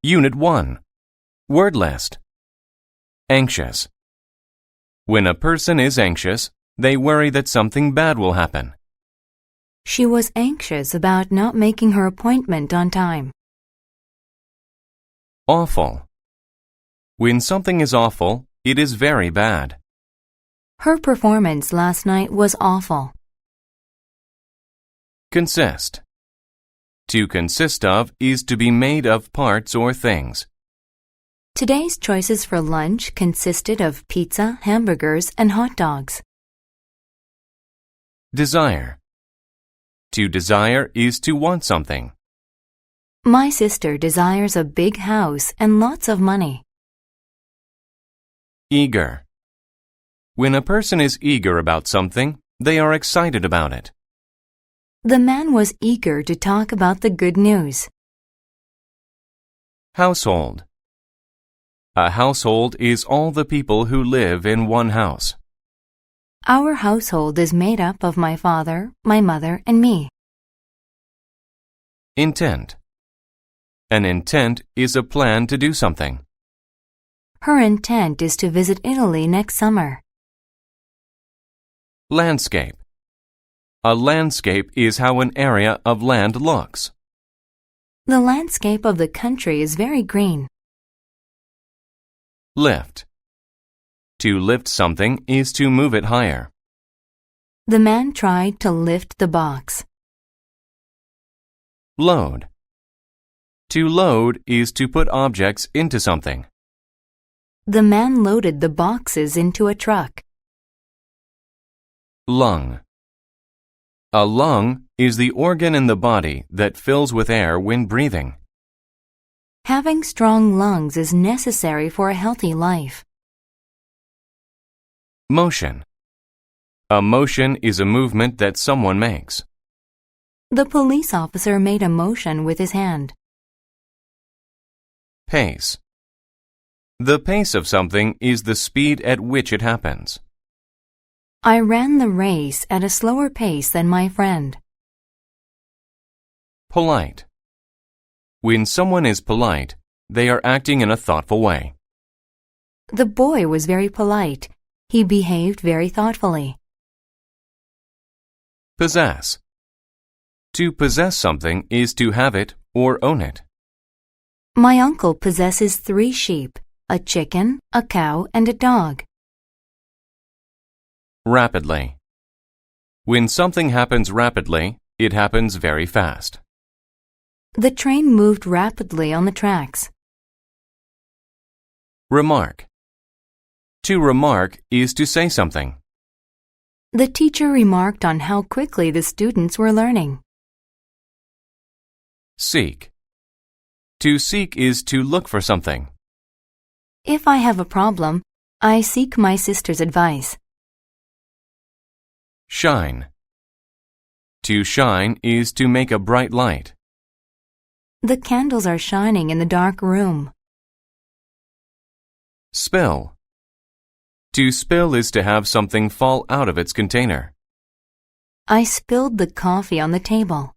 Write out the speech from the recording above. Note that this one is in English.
Unit 1. Word list. Anxious. When a person is anxious, they worry that something bad will happen. She was anxious about not making her appointment on time. Awful. When something is awful, it is very bad. Her performance last night was awful. Consist. To consist of is to be made of parts or things. Today's choices for lunch consisted of pizza, hamburgers, and hot dogs. Desire. To desire is to want something. My sister desires a big house and lots of money. Eager. When a person is eager about something, they are excited about it. The man was eager to talk about the good news. Household. A household is all the people who live in one house. Our household is made up of my father, my mother, and me. Intent. An intent is a plan to do something. Her intent is to visit Italy next summer. Landscape. A landscape is how an area of land looks. The landscape of the country is very green. Lift. To lift something is to move it higher. The man tried to lift the box. Load. To load is to put objects into something. The man loaded the boxes into a truck. Lung. A lung is the organ in the body that fills with air when breathing. Having strong lungs is necessary for a healthy life. Motion. A motion is a movement that someone makes. The police officer made a motion with his hand. Pace. The pace of something is the speed at which it happens. I ran the race at a slower pace than my friend. Polite. When someone is polite, they are acting in a thoughtful way. The boy was very polite. He behaved very thoughtfully. Possess. To possess something is to have it or own it. My uncle possesses 3 sheep, a chicken, a cow, and a dog. Rapidly. When something happens rapidly, it happens very fast. The train moved rapidly on the tracks. Remark. To remark is to say something. The teacher remarked on how quickly the students were learning. Seek. To seek is to look for something. If I have a problem, I seek my sister's advice. Shine. To shine is to make a bright light. The candles are shining in the dark room. Spill. To spill is to have something fall out of its container. I spilled the coffee on the table.